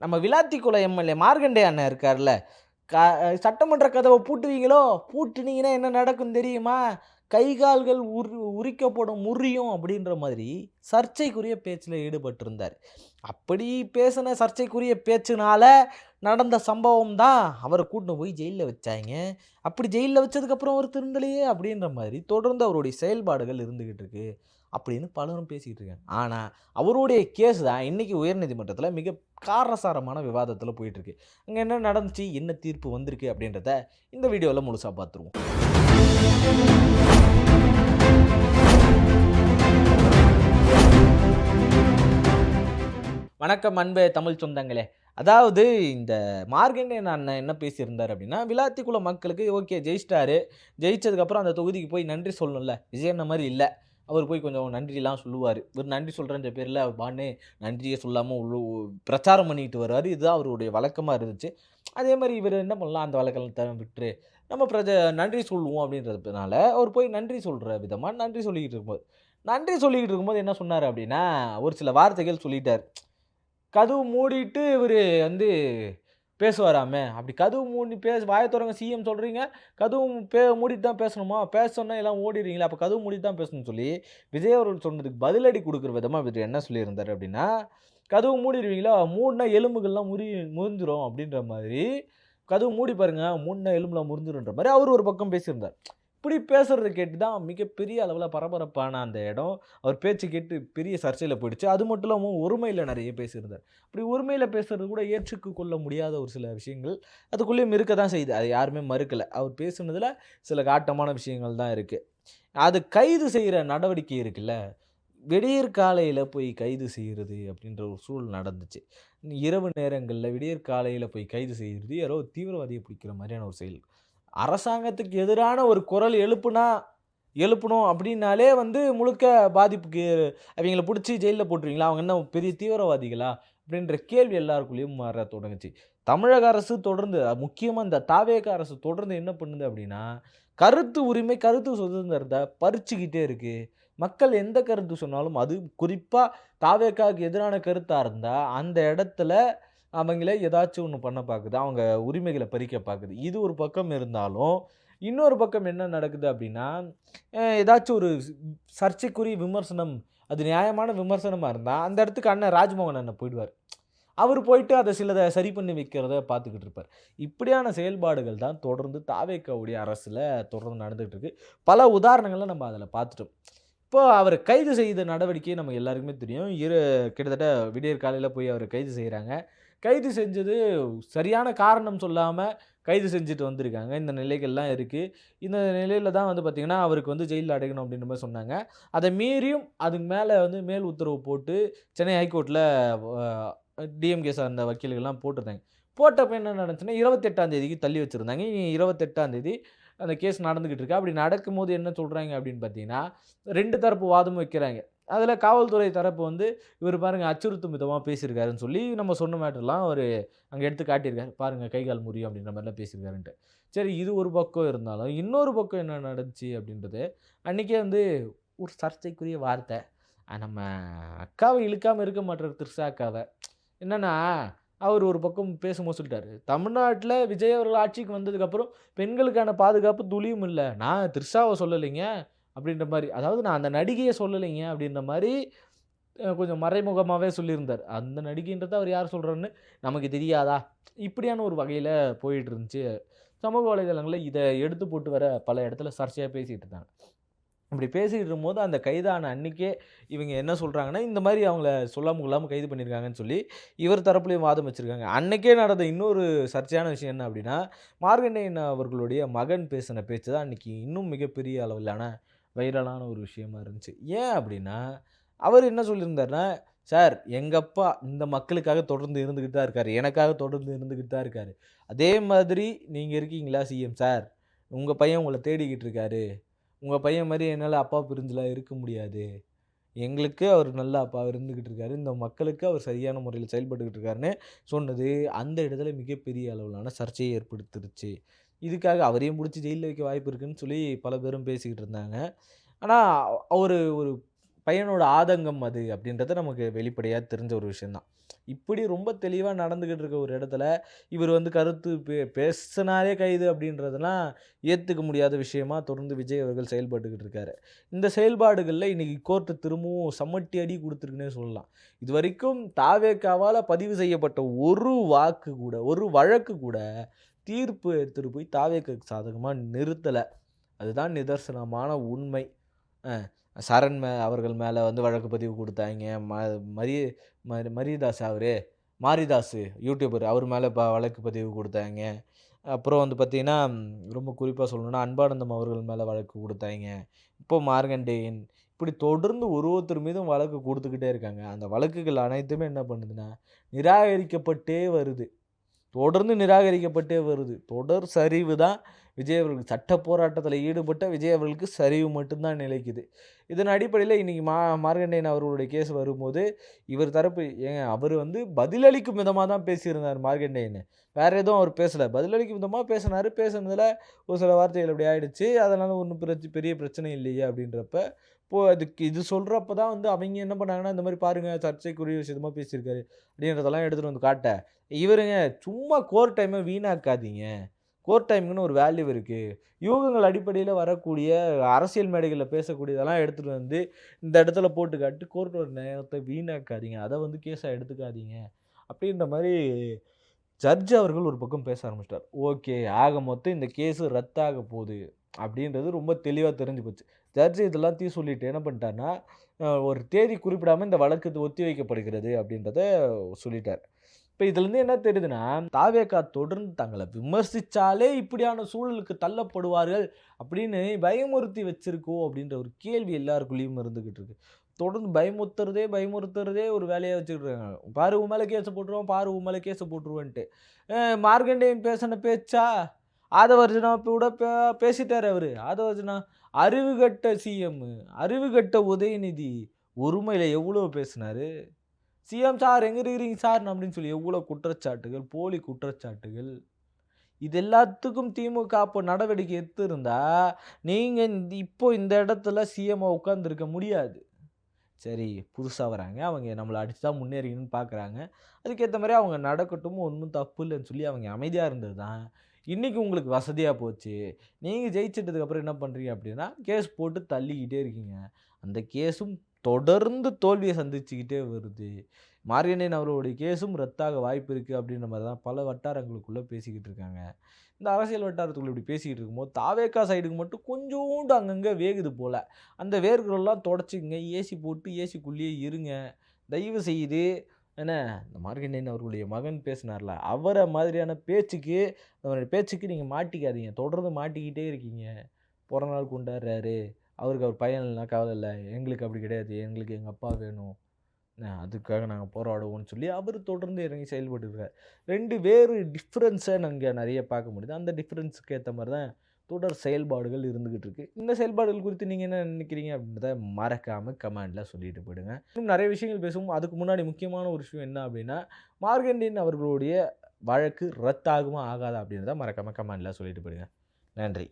நம்ம விளாத்திக்குளம் எம்எல்ஏ மார்க்கண்டே அண்ணன் இருக்கார்ல, க சட்டமன்ற கதவ பூட்டுவீங்களோ, பூட்டுனீங்கன்னா என்ன நடக்கும் தெரியுமா? கை கால்கள் உரிக்கப்படும், முறியும் அப்படின்ற மாதிரி சர்ச்சைக்குரிய பேச்சுல ஈடுபட்டிருந்தார். அப்படி பேசின சர்ச்சைக்குரிய பேச்சுனால நடந்த சம்பவம் தான் அவர கூட்டின்னு போய் ஜெயில்ல வச்சாய்ங்க. அப்படி ஜெயில்ல வச்சதுக்கப்புறம் அவர் திருந்தலையே அப்படின்ற மாரி தொடர்ந்து அவருடைய செயல்பாடுகள் இருந்துகிட்டு இருக்கு. அப்படின்னு பலரும் பேசிக்கிட்டு இருக்காங்க. ஆனா, அவருடைய கேஸ் தான் இன்னைக்கு உயர்நீதிமன்றத்தில மிக காரசாரமான விவாதத்தில போயிட்டு இருக்கு. அங்க என்ன நடந்துச்சு? என்ன தீர்ப்பு வந்திருக்கு? அப்படின்றத இந்த வீடியோல முழுசா பார்த்துருவோம். வணக்கம் அன்பு தமிழ் சொந்தங்களே! அதாவது இந்த மார்க்கண்டேயன் அண்ணன் என்ன பேசியிருந்தார் அப்படின்னா, விளாத்திக்குளம் மக்களுக்கு ஓகே ஜெயிச்சிட்டாரு. ஜெயிச்சதுக்கப்புறம் அந்த தொகுதிக்கு போய் நன்றி சொல்லணும்ல. விஜய் அண்ணன் மாரி இல்ல. அவர் போய் கொஞ்சம் நன்றிலாம் சொல்லுவாரு. இவரு நன்றி சொல்றேன்ற பேர்ல அவர் பாட்டுன்னு நன்றியே சொல்லாம பிரச்சாரம் பண்ணிட்டு வருவாரு. இதுதான் அவருடைய வழக்கமா இருந்துச்சு. அதே மாரி இவரு என்ன பண்ணலாம், அந்த வழக்கத்த விட்டுரு. நம்ம நன்றி சொல்லுவோம் அப்படின்றதுனால, அவர் போய் நன்றி சொல்ற விதமா நன்றி சொல்லிக்கிட்டு இருக்கும்போது என்ன சொன்னாரு அப்படின்னா, ஒரு சில வார்த்தைகள் சொல்லிட்டாரு. கதவு மூடிட்டு இவரு வந்து பேசுவாராமே. அப்படி கதவு மூடி வாய தொறங்க சிஎம் சொல்றீங்க. கதவு மூடிட்டு தான் பேசணுமா? பேச சொன்னா எல்லாம் ஓடிருவீங்களா? அப்ப கதவு மூடிட்டு தான் பேசணும்னு சொல்லி, விஜய் அவர்கள் சொன்னதுக்கு பதிலடி குடுக்குற விதமா இவரு என்ன சொல்லியிருந்தாரு அப்படின்னா, "கதவு மூடிருவீங்களா? மூடுனா எலும்புகள்லாம் முறிஞ்சிரும்." அப்படின்ற மாதிரி, "கதவு மூடி பாருங்க. மூடுனா எலும்புலாம் முறிஞ்சிரும்ன்ற" மாரி அவரு ஒரு பக்கம் பேசியிருந்தார். இப்படி பேசுறத கேட்டு தான் மிகப்பெரிய அளவுல பரபரப்பான அந்த இடம். அவர் பேச்சு கேட்டு பெரிய சர்ச்சையில போயிடுச்சு. அது மட்டும் இல்லாம ஒருமையில நெறைய பேசியிருந்தார். அப்படி ஒருமையில பேசுறது கூட ஏற்றுக்கொள்ள கொள்ள முடியாத ஒரு சில விஷயங்கள் அதுக்குள்ளேயும் இருக்க தான் செய்யுது. அது யாருமே மறுக்கல. அவர் பேசுனதுல சில காட்டமான விஷயங்கள் தான் இருக்கு. அது கைது செய்ற நடவடிக்கை இருக்குல்ல, விடியற் காலையில போய் கைது செய்றது அப்படின்ற ஒரு சூழல் நடந்துச்சு. இரவு நேரங்கள்ல விடியற் காலையில போய் கைது செய்றது யாரோ தீவிரவாதிய பிடிக்கிற மாரியான ஒரு செயல். அரசாங்கத்துக்கு எதிரான ஒரு குரல் எழுப்பணும் அப்படின்னாலே வந்து முழுக்க பாதிப்புக்கு அவைங்கள புடிச்சு ஜெயில்ல போட்டுருவீங்களா? அவங்க என்ன பெரிய தீவிரவாதிகளா? அப்படின்ற கேள்வி எல்லாருக்குள்ளயும் வர தொடங்குச்சு. தமிழக அரசு தொடர்ந்து முக்கியமா இந்த தாவேகா அரசு தொடர்ந்து என்ன பண்ணுது அப்படின்னா, கருத்து உரிமை, கருத்து சுதந்திரத்த பறிச்சுக்கிட்டே இருக்கு. மக்கள் எந்த கருத்து சொன்னாலும், அது குறிப்பா தாவேகாவுக்கு எதிரான கருத்தா இருந்தா, அந்த இடத்துல அவங்கள ஏதாச்சும் ஒண்ணு பண்ண பாக்குது. அவங்க உரிமைகள பறிக்க பாக்குது. இது ஒரு பக்கம் இருந்தாலும், இன்னொரு பக்கம் என்ன நடக்குது அப்டின்னா, ஏதாச்சும் ஒரு சர்ச்சைக்குரிய விமர்சனம், அது நியாயமான விமர்சனமா இருந்தா, அந்த இடத்துக்கு அண்ணன் ராஜ்மோகன் அண்ணன் போயிடுவாரு. அவரு போயிட்டு அத சிலத சரி பண்ணி வைக்கிறத பார்த்துக்கிட்டு இருப்பாரு. இப்படியான செயல்பாடுகள் தான் தொடர்ந்து தாவேக்காவுடைய அரசுல தொடர்ந்து நடந்துட்டு இருக்கு. பல உதாரணங்கள நம்ம அதுல பார்த்துட்டோம். இப்போ அவர கைது செய்த நடவடிக்கை நம்ம எல்லாருக்குமே தெரியும். கிட்டத்தட்ட விடியற் காலையில போய் அவர கைது செய்றாங்க. கைது செஞ்சது சரியான காரணம் சொல்லாம கைது செஞ்சுட்டு வந்திருக்காங்க. இந்த நிலைகள்லாம் இருக்கு. இந்த நிலையில தான் வந்து பார்த்தீங்கன்னா, அவருக்கு வந்து ஜெயில்ல அடைக்கணும் அப்டின்ற மாரி சொன்னாங்க. அத மீறியும் அதுக்கு மேல வந்து மேல் உத்தரவு போட்டு சென்னை ஹைகோர்ட்ல டிஎம்கே சார்ந்த வக்கீல்கள்லாம் போட்டிருந்தாங்க. போட்டப்ப என்ன நடந்துச்சுன்னா, 28ஆம் தேதிக்கு தள்ளி வச்சிருந்தாங்க. இனி 28ஆம் தேதி அந்த கேஸ் நடந்துகிட்டு இருக்கு. அப்படி நடக்கும்போது என்ன சொல்றாங்க அப்படின்னு பார்த்தீங்கன்னா, 2 தரப்பு வாதமும் வைக்கிறாங்க. அதில காவல்துறை தரப்பு வந்து, இவரு பாருங்க அச்சுறுத்தும் விதமா பேசியிருக்காருன்னு சொல்லி, நம்ம சொன்ன மேட்டர்லாம் அவரு அங்க எடுத்து காட்டியிருக்காரு. பாருங்க கை, கால் முறியும் அப்படின்ற மாரிலாம் பேசியிருக்காருன்ட்டு. சரி இது ஒரு பக்கம் இருந்தாலும், இன்னொரு பக்கம் என்ன நடந்துச்சு அப்படின்றது, அன்னைக்கே வந்து ஒரு சர்ச்சைக்குரிய வார்த்தை. நம்ம அக்காவ இழுக்காம இருக்க மாட்றாரு திரிஷா அக்காவ. என்னன்னா, அவரு ஒரு பக்கம் பேசும்போது சொல்லிட்டாரு. தமிழ்நாட்ல விஜய் அவர்கள் ஆட்சிக்கு வந்ததுக்கப்புறம் பெண்களுக்கான பாதுகாப்பு துளியும் இல்ல. நான் த்ரிஷாவ சொல்லலைங்க. அப்படின்ற மாரி. அதாவது நான் அந்த நடிகைய சொல்லலைங்க அப்படின்ற மாரி கொஞ்சம் மறைமுகமாவே சொல்லியிருந்தார். அந்த நடிகைன்றத அவர் யார் சொல்றாருன்னு நமக்கு தெரியாதா? இப்படியான ஒரு வகையில போயிட்டு இருந்துச்சு. சமூக வலைதளங்கள்ல இத எடுத்து போட்டு வேற பல இடத்துல சர்ச்சையா பேசிட்டு இருந்தாங்க. அப்படி பேசிட்டு இருக்கும்போது, அந்த கைதான அன்னைக்கே இவங்க என்ன சொல்றாங்கன்னா, இந்த மாரி அவங்கள சொல்லாம கொள்ளாம கைது பண்ணியிருக்காங்கன்னு சொல்லி, இவர் தரப்புலயும் வாதம் வச்சிருக்காங்க. அன்னைக்கே நடந்த இன்னொரு சர்ச்சையான விஷயம் என்ன அப்படின்னா, மார்க்கண்டேயன் அவர்களுடைய மகன் பேசின பேச்சு தான் அன்னைக்கு இன்னும் மிகப்பெரிய அளவிலான வைரலான ஒரு விஷயமா இருந்துச்சு. ஏன் அப்படின்னா, அவரு என்ன சொல்லியிருந்தாருன்னா, "சார் எங்க அப்பா இந்த மக்களுக்காக தொடர்ந்து இருந்துகிட்டு தான் இருக்காரு. எனக்காக தொடர்ந்து இருந்துகிட்டு தான் இருக்காரு. அதே மாதிரி நீங்க இருக்கீங்களா சிஎம் சார்? உங்க பையன் உங்கள தேடிக்கிட்டு இருக்காரு. உங்க பையன் மாரி என்னால அப்பா பிரிஞ்சுலாம் இருக்க முடியாது. எங்களுக்கு அவர் நல்ல அப்பாவா இருந்துகிட்டு இருக்காரு. இந்த மக்களுக்கு அவர் சரியான முறையில செயல்பட்டுக்கிட்டு இருக்காருன்னு சொன்னது, அந்த இடத்துல மிகப்பெரிய அளவிலான சர்ச்சையை ஏற்படுத்திருச்சு. இதுக்காக அவரையும் புடிச்சு ஜெயில்ல வைக்க வாய்ப்பு இருக்குன்னு சொல்லி பல பேரும் பேசிக்கிட்டு இருந்தாங்க. ஆனா, ஒரு ஒரு பையனோட ஆதங்கம் அது அப்படின்றது நமக்கு வெளிப்படையா தெரிஞ்ச ஒரு விஷயம் தான். இப்படி ரொம்ப தெளிவா நடந்துகிட்டு இருக்க ஒரு இடத்துல, இவர் வந்து கருத்து பேசினாலே கைது அப்படின்றதெல்லாம் ஏத்துக்க முடியாத விஷயமா தொடர்ந்து விஜய் அவர்கள் செயல்பட்டுக்கிட்டு இருக்காரு. இந்த செயல்பாடுகள்ல இன்னைக்கு கோர்ட் திரும்பவும் சம்மட்டி அடி குடுத்துருக்குன்னே சொல்லலாம். இதுவரைக்கும் தாவேகாவால பதிவு செய்யப்பட்ட ஒரு வாக்கு கூட, ஒரு வழக்கு கூட தீர்ப்பு எடுத்துட்டு போய் தாவேகாக்கு சாதகமா நிறுத்தல. அதுதான் நிதர்சனமான உண்மை. அ சரண் அவர்கள் மேல வந்து வழக்கு பதிவு குடுத்தாய்ங்க. மரி மரியதாஸ் அவரு, மாரிதாஸ் யூடியூபர் அவர் மேல வழக்கு பதிவு குடுத்தாய்ங்க. அப்புறம் வந்து பார்த்தீங்கன்னா, ரொம்ப குறிப்பா சொல்லணும்னா, அன்பானந்தம் அவர்கள் மேல வழக்கு குடுத்தாய்ங்க. இப்போ மார்க்கண்டேயன் இப்படி தொடர்ந்து ஒருத்தர் மீதும் வழக்கு குடுத்துக்கிட்டே இருக்காங்க. அந்த வழக்குகள் அனைத்துமே என்ன பண்ணுதுன்னா, நிராகரிக்கப்பட்டே வருது. தொடர்ந்து நிராகரிக்கப்பட்டே வருது. தொடர் சரிவு தான் விஜய் அவர்களுக்கு சட்ட போராட்டத்தில ஈடுபட்ட விஜய் அவர்களுக்கு சரிவு மட்டும் தான் நிலைக்குது. இதன் அடிப்படையில இன்னைக்கு மார்க்கண்டேயன் அவர்களுடைய கேஸ் வரும்போது, இவர் தரப்பு ஏங்க அவரு வந்து பதிலளிக்கும் விதமா தான் பேசியிருந்தார் மார்க்கண்டேயன். வேற எதுவும் அவர் பேசல. பதிலளிக்கும் விதமா பேசினாரு. பேசுனதுல ஒரு சில வார்த்தைகள் இப்படி ஆயிடுச்சு. அதனால ஒண்ணும் பெரிய பிரச்சனை இல்லையே அப்படின்றப்ப, இப்போ அதுக்கு இது சொல்றப்ப தான் வந்து அவைங்க என்ன பண்ணாங்கன்னா, இந்த மாரி பாருங்க சர்ச்சைக்குரிய விஷயமா பேசியிருக்காரு. அப்படின்றதெல்லாம் எடுத்துட்டு வந்து காட்ட, இவருங்க சும்மா கோர்ட் டைம வீணாக்காதீங்க. கோர்ட் டைம்க்குன்னு ஒரு வேல்யூ இருக்கு. யூகங்கள் அடிப்படையில வரக்கூடிய அரசியல் மேடைகள்ல பேசக்கூடியதெல்லாம் எடுத்துட்டு வந்து, இந்த இடத்துல போட்டு காட்டி கோர்ட்டோட நேரத்த வீணாக்காதீங்க. அத வந்து கேஸா எடுத்துக்காதீங்க. அப்படின்ற மாரி ஜட்ஜ் அவர்கள் ஒரு பக்கம் பேச ஆரம்பிச்சுட்டார். ஓகே. ஆக மொத்தம் இந்த கேஸ் ரத்தாக போது. அப்படின்றது ரொம்ப தெளிவா தெரிஞ்சு போச்சு. ஜட்ஜ் இது எல்லாத்தையும் சொல்லிட்டு என்ன பண்ணிட்டார்ன்னா, ஒரு தேதி குறிப்பிடாம இந்த வழக்கு ஒத்திவைக்கப்படுகிறது அப்படின்றத சொல்லிட்டார். இப்ப இதுலருந்து என்ன தெரியுதுன்னா, தாவேகா தொடர்ந்து தங்கள விமர்சிச்சாலே இப்படியான சூழலுக்கு தள்ளப்படுவார்கள் அப்படின்னு பயமுறுத்தி வச்சிருக்கோ அப்படின்ற ஒரு கேள்வி எல்லாருக்குள்ளயும் இருந்துகிட்டு இருக்கு. தொடர்ந்து பயமுறுத்துறதே ஒரு வேலையா வச்சுக்கிட்டு இருக்காங்க. பாரு உன் மேல கேஸ போட்டுருவோம், பாரு உன் மேல கேஸ போட்டுருவேன்ட்டு. மார்க்கண்டேயன் பேசின பேச்சா? ஆதவர்ஜுனா கூட பேசிட்டாரு அவரு. ஆதவர்ஜுனா அறிவுகெட்ட சிஎம், அறிவுகெட்ட உதயநிதி. ஒருமையில எவ்வளோ பேசினாரு? சிஎம் சார் எங்க இருக்கிறீங்க சார்? அப்படின்னு சொல்லி எவ்வளோ குற்றச்சாட்டுகள், போலி குற்றச்சாட்டுகள். இது எல்லாத்துக்கும் திமுக அப்போ நடவடிக்கை எடுத்திருந்தா, நீங்க இப்போ இந்த இடத்துல சிஎம்மா உட்கார்ந்திருக்க முடியாது. சரி, புதுசா வராங்க. அவங்க நம்மள அடிச்சு தான் முன்னேறிக்கணும்னு பார்க்குறாங்க. அதுக்கேத்த மாரி அவங்க நடக்கட்டும், ஒண்ணும் தப்பு இல்லன்னு சொல்லி அவங்க அமைதியா இருந்தது தான். இன்னைக்கு உங்களுக்கு வசதியா போச்சு. நீங்க ஜெயிச்சிட்டதுக்கு அப்புறம் என்ன பண்றீங்க அப்படின்னா, கேஸ் போட்டு தள்ளிக்கிட்டே இருக்கீங்க. அந்த கேஸும் தொடர்ந்து தோல்விய சந்திச்சுக்கிட்டே வருது. மார்க்கண்டேயன் அவர்களுடைய கேஸும் ரத்தாக வாய்ப்பு இருக்கு அப்படின்ற மாரி தான் பல வட்டாரங்களுக்குள்ள பேசிக்கிட்டு இருக்காங்க. இந்த அரசியல் வட்டாரத்துக்குள்ள இப்படி பேசிக்கிட்டு இருக்கும்போது, தாவேக்கா சைடுக்கு மட்டும் கொஞ்சோண்டு அங்கங்க வேகுது போல. அந்த வேர்களெல்லாம் தொடச்சுக்கங்க. ஏசி போட்டு ஏசிக்குள்ளேயே இருங்க. தயவு செய்து என்ன இந்த மார்க்கண்டேயன் அவர்களுடைய மகன் பேசினார்ல, அவர மாதிரியான பேச்சுக்கு அவருடைய பேச்சுக்கு நீங்க மாட்டிக்காதீங்க. தொடர்ந்து மாட்டிக்கிட்டே இருக்கீங்க. பொறந்த நாள் கொண்டாடுறாரு. அவருக்கு அவர் பையன் இல்லனா கவல இல்ல. எங்களுக்கு அப்படி கிடையாது. எங்களுக்கு எங்க அப்பா வேணும். அதுக்காக நாங்க போராடுவோம்ன்னு சொல்லி அவரு தொடர்ந்து இறங்கி செயல்பட்டு இருக்காரு. 2 வேறு டிஃபரன்ஸ நாங்க நெறைய பார்க்க முடியுது. அந்த டிஃபரன்ஸ்க்கு ஏத்த மாரி தான் தொடர் செயல்பாடுகள் இருந்துகிட்டு இருக்கு. இந்த செயல்பாடுகள் குறித்து நீங்க என்ன நினைக்கிறீங்க அப்படின்றத மறக்காம கமெண்ட்ல சொல்லிட்டு போயிடுங்க. இன்னும் நெறைய விஷயங்கள் பேசுவோம். அதுக்கு முன்னாடி முக்கியமான ஒரு விஷயம் என்ன அப்படின்னா, மார்க்கண்டேயன் அவர்களுடைய வழக்கு ரத்தாகுமா? ஆகாதா? அப்படின்றத மறக்காம கமெண்ட்ல சொல்லிட்டு போயிடுங்க. நன்றி.